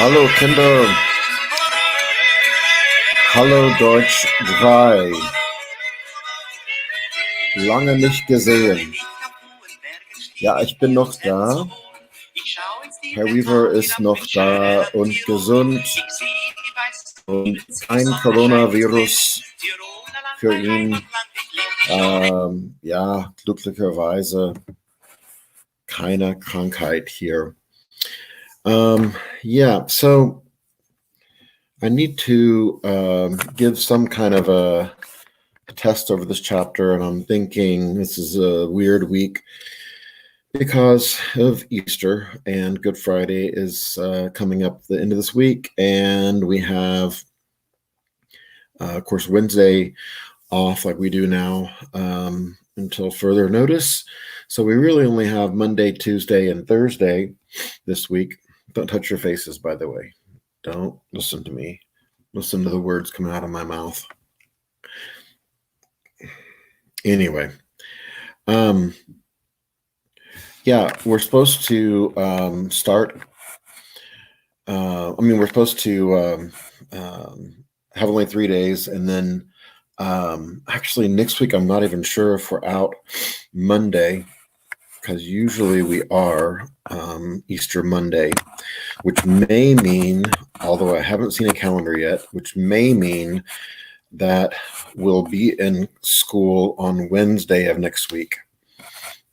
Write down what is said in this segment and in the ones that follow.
Hallo Kinder, hallo Deutsch III. Lange nicht gesehen. Ja, ich bin noch da. Herr Weaver ist noch da und gesund und kein Coronavirus für ihn. Ja, glücklicherweise keine Krankheit hier. Yeah, so I need to give some kind of a test over this chapter, and I'm thinking this is a weird week because of Easter, and Good Friday is coming up the end of this week, and we have, of course, Wednesday off like we do now until further notice. So we really only have Monday, Tuesday, and Thursday this week. Don't touch your faces, by the way. Don't listen to me. Listen to the words coming out of my mouth. Anyway, yeah, we're supposed to start. We're supposed to have only 3 days, and then actually next week, I'm not even sure if we're out Monday, because usually we are Easter Monday, which may mean, although I haven't seen a calendar yet, which may mean that we'll be in school on Wednesday of next week.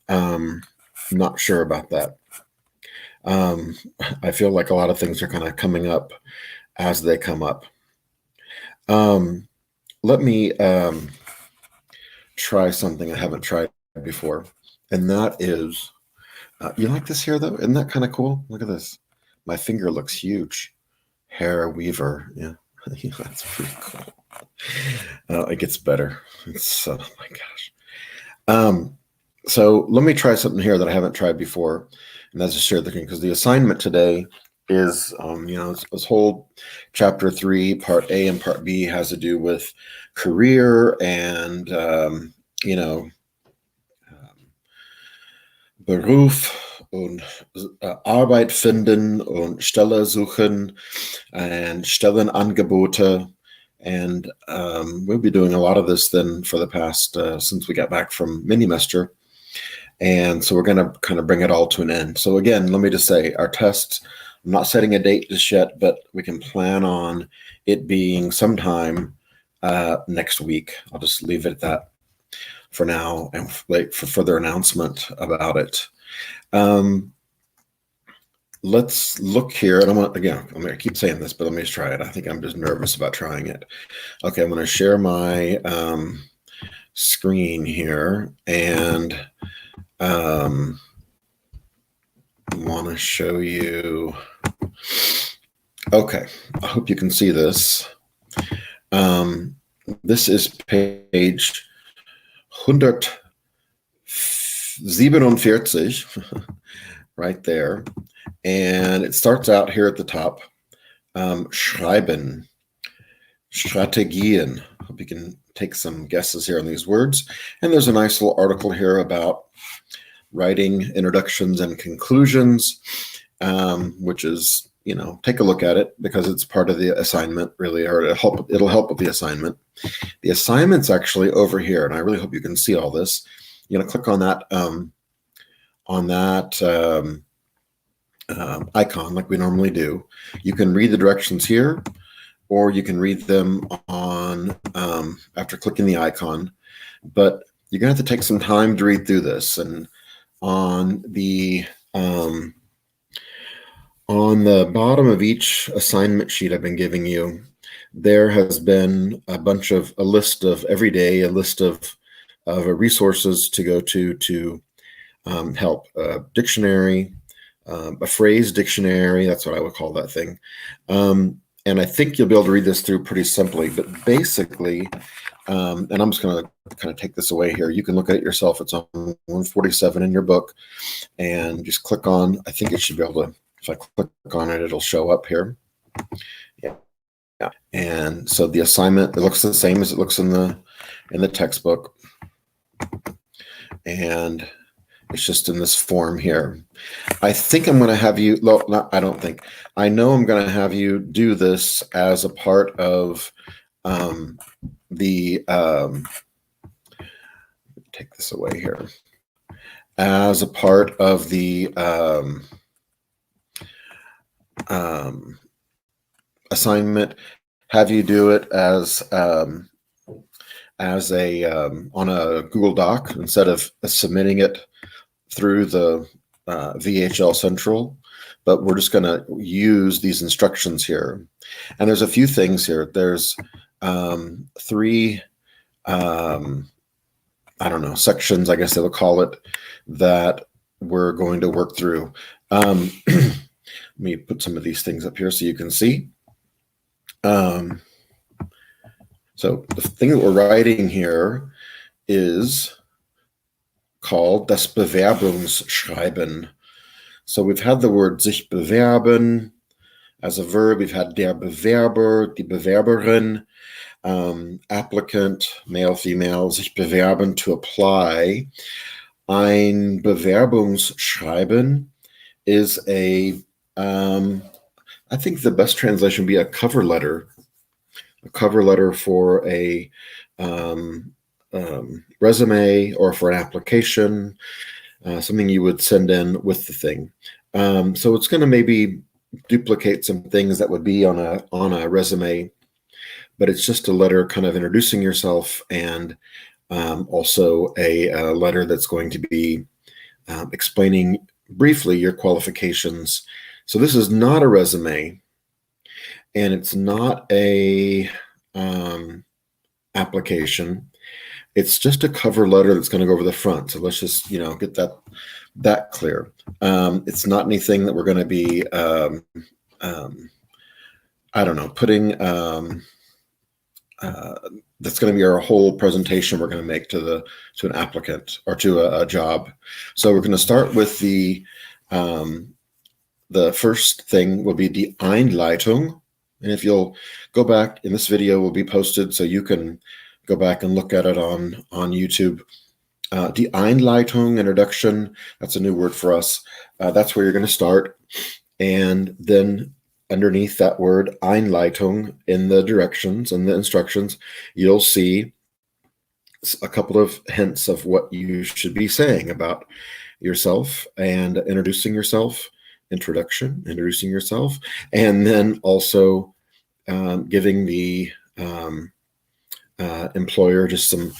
Not sure about that. I feel like a lot of things are kind of coming up as they come up. Let me try something I haven't tried before, and that is, you like this here though? Isn't that kind of cool? Look at this. My finger looks huge. Hair Weaver. Yeah, that's pretty cool. It gets better. It's, oh my gosh. So let me try something here that I haven't tried before, and that's just share the thing, because the assignment today is, this whole chapter 3, part A and part B has to do with career and, Beruf und Arbeit finden und Stelle suchen and Stellenangebote. And we'll be doing a lot of this then for the past, since we got back from Minimester. And so we're going to kind of bring it all to an end. So again, let me just say our tests, I'm not setting a date just yet, but we can plan on it being sometime next week. I'll just leave it at that for now and wait for further announcement about it. Let's look here. And I'm going to keep saying this, but let me just try it. I think I'm just nervous about trying it. Okay, I'm going to share my screen here, and want to show you. Okay, I hope you can see this. This is page 147, right there. And it starts out here at the top. Schreiben, Strategien. Hope you can take some guesses here on these words. And there's a nice little article here about writing introductions and conclusions, which is, take a look at it because it's part of the assignment, really, or it'll help with the assignment. The assignment's actually over here, and I really hope you can see all this. You're going to click on that icon like we normally do. You can read the directions here, or you can read them on after clicking the icon. But you're going to have to take some time to read through this. And on the bottom of each assignment sheet I've been giving you, there has been a list of every day, a list of resources to go to help. Dictionary, a phrase dictionary, that's what I would call that thing. And I think you'll be able to read this through pretty simply, but basically, and I'm just going to kind of take this away here. You can look at it yourself. It's on 147 in your book, and just click on, I think it should be able to, if I click on it, it'll show up here. Yeah. And so the assignment, it looks the same as it looks in the textbook. And It's just in this form here. I think I'm going to have you, no, not, I don't think, I know I'm going to have you do this as a part of the, take this away here, as a part of the assignment, have you do it as a on a Google Doc instead of submitting it through the VHL Central. But we're just going to use these instructions here. And there's a few things here. There's three, I don't know, sections, I guess they would call it, that we're going to work through. Let me put some of these things up here so you can see. So the thing that we're writing here is called das Bewerbungsschreiben. So we've had the word sich bewerben as a verb. We've had der Bewerber, die Bewerberin, applicant, male, female, sich bewerben, to apply. Ein Bewerbungsschreiben is a, I think the best translation would be a cover letter. A cover letter for a resume or for an application, something you would send in with the thing. So it's going to maybe duplicate some things that would be on a resume, but it's just a letter kind of introducing yourself, and also a letter that's going to be explaining briefly your qualifications. So this is not a resume, and it's not a application. It's just a cover letter that's going to go over the front. So let's just, get that clear. It's not anything that we're going to be, I don't know, putting, that's going to be our whole presentation we're going to make to an applicant or to a job. So we're going to start with the first thing will be die Einleitung. And if you'll go back, in this video will be posted so you can go back and look at it on YouTube. Die Einleitung, introduction, that's a new word for us. That's where you're going to start. And then underneath that word Einleitung, in the directions and the instructions, you'll see a couple of hints of what you should be saying about yourself and introducing yourself. Introduction, introducing yourself, and then also giving the employer just some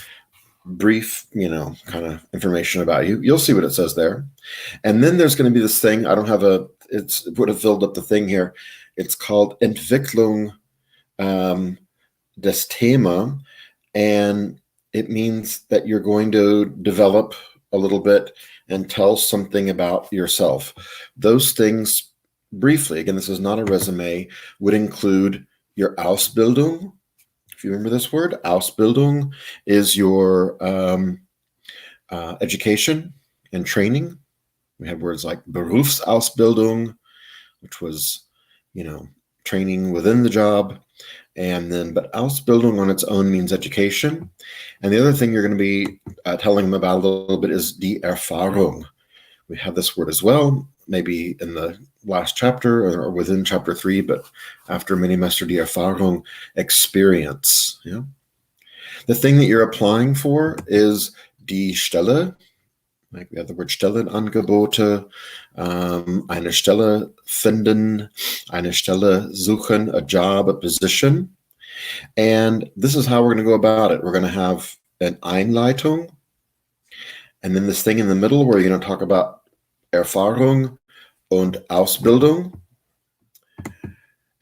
brief, kind of information about you. You'll see what it says there. And then there's going to be this thing. I don't have it would have filled up the thing here. It's called Entwicklung des Thema, and it means that you're going to develop a little bit and tell something about yourself. Those things, briefly, again, this is not a resume, would include your Ausbildung. If you remember this word, Ausbildung is your education and training. We have words like Berufsausbildung, which was, training within the job. And then, but Ausbildung on its own means education. And the other thing you're going to be telling them about a little bit is die Erfahrung. We have this word as well, maybe in the last chapter or within chapter 3, but after Minimester, die Erfahrung, experience. The thing that you're applying for is die Stelle. Like we have the word Stellenangebote, eine Stelle finden, eine Stelle suchen, a job, a position. And this is how we're going to go about it. We're going to have an Einleitung, and then this thing in the middle where you're going to talk about Erfahrung und Ausbildung.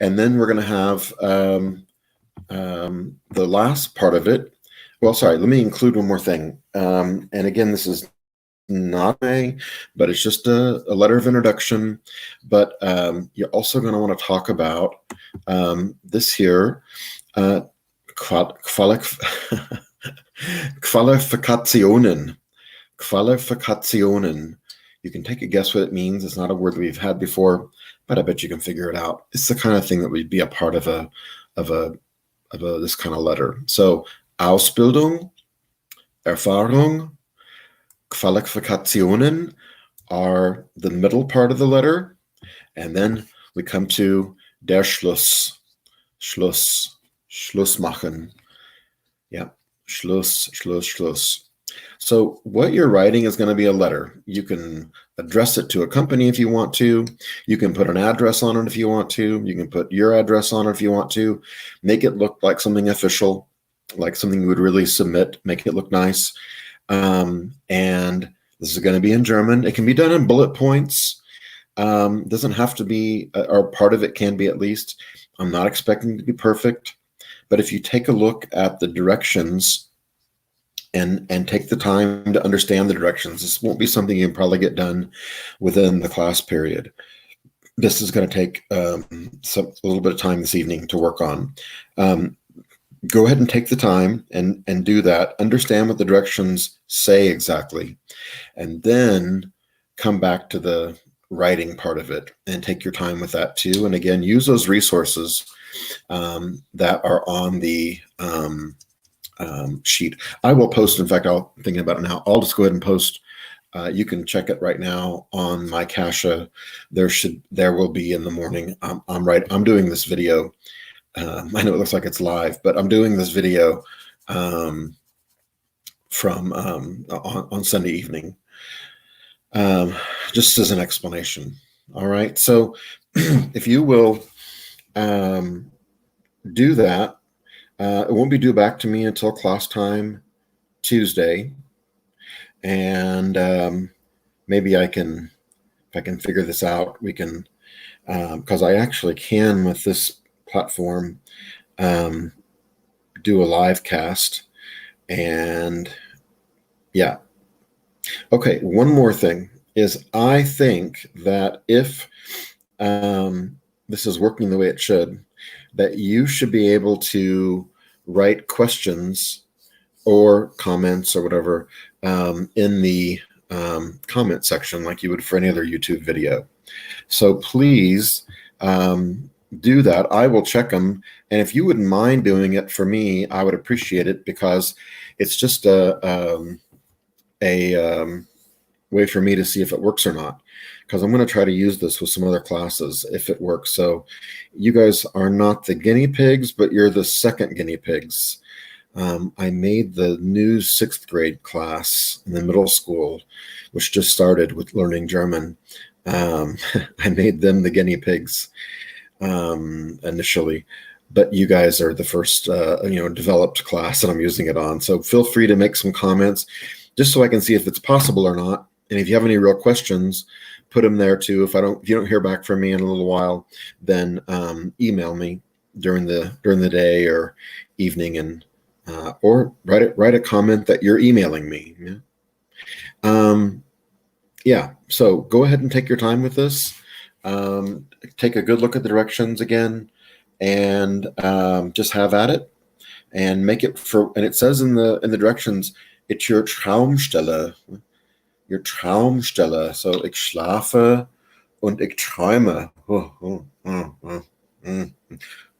And then we're going to have the last part of it. Well, sorry, let me include one more thing. And again, this is not but it's just a letter of introduction. But you're also going to want to talk about this here, Qualifikationen. Qualifikationen. You can take a guess what it means. It's not a word that we've had before, but I bet you can figure it out. It's the kind of thing that would be a part of this kind of letter. So Ausbildung, Erfahrung, Qualifikationen are the middle part of the letter, and then we come to der Schluss. Schluss machen. Yeah, Schluss. So what you're writing is going to be a letter. You can address it to a company if you want to. You can put an address on it if you want to. You can put your address on it if you want to. Make it look like something official, like something you would really submit. Make it look nice. And this is going to be in German. It can be done in bullet points. Doesn't have to be, or part of it can be at least. I'm not expecting it to be perfect. But if you take a look at the directions and take the time to understand the directions, this won't be something you can probably get done within the class period. This is going to take a little bit of time this evening to work on. Go ahead and take the time and do that. Understand what the directions say exactly, and then come back to the writing part of it and take your time with that too. And again, use those resources that are on the sheet. I will post, in fact, I'm thinking about it now. I'll just go ahead and post. You can check it right now on my Cache. There will be in the morning. I'm doing this video. I know it looks like it's live, but I'm doing this video on Sunday evening, just as an explanation. All right. So if you will do that, it won't be due back to me until class time Tuesday. And maybe if I can figure this out, we can, because I actually can with this platform, do a live cast. And yeah. Okay, one more thing is I think that if this is working the way it should, that you should be able to write questions or comments or whatever in the comment section like you would for any other YouTube video. So please do that. I will check them. And if you wouldn't mind doing it for me, I would appreciate it, because it's just a way for me to see if it works or not, because I'm going to try to use this with some other classes if it works. So you guys are not the guinea pigs, but you're the second guinea pigs. I made the new 6th grade class in the middle school, which just started with learning German. I made them the guinea pigs initially, but you guys are the first developed class that I'm using it on. So feel free to make some comments just so I can see if it's possible or not. And if you have any real questions, put them there too. If you don't hear back from me in a little while, then email me during the day or evening, and or write a comment that you're emailing me. Yeah. So go ahead and take your time with this. Take a good look at the directions again, and just have at it, and make it and it says in the directions, it's your Traumstelle. Your Traumstelle. So ich schlafe und ich träume.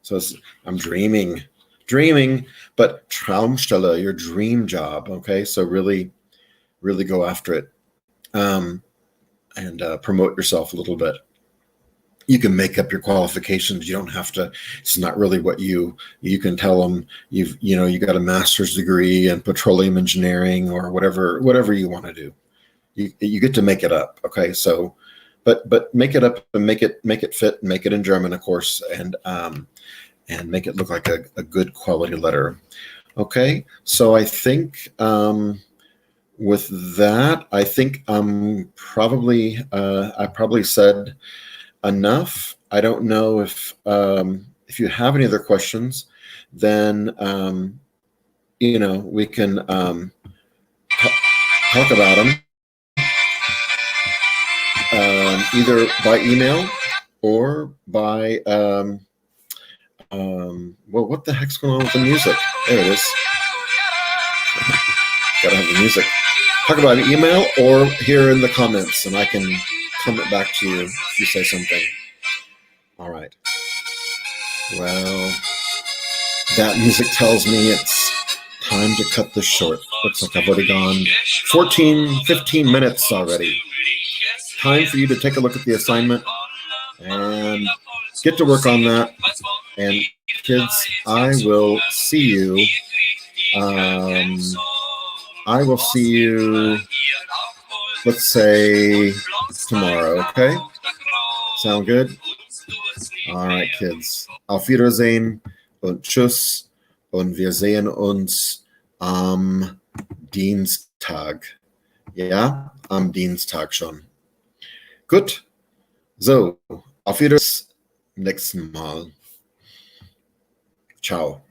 So I'm dreaming, but Traumstelle, your dream job. Okay, so really go after it, and promote yourself a little bit. You can make up your qualifications. You don't have to. It's not really what you can tell them. You got a master's degree in petroleum engineering or whatever you want to do. You get to make it up. Okay, so but make it up and make it fit. Make it in German, of course, and make it look like a good quality letter. Okay, so I think with that, I think I probably said enough. I don't know if you have any other questions, then we can talk about them either by email or by well, what the heck's going on with the music? There it is. Gotta have the music. Talk about an email or here in the comments, and I can comment back to you if you say something. All right. Well, that music tells me it's time to cut this short. Looks like I've already gone 14, 15 minutes already. Time for you to take a look at the assignment and get to work on that. And kids, I will see you. Let's say tomorrow, okay? Sound good? All right, kids. Auf Wiedersehen und tschüss. Und wir sehen uns am Dienstag. Ja, am Dienstag schon. Gut. So, auf Wiedersehen nächsten Mal. Ciao.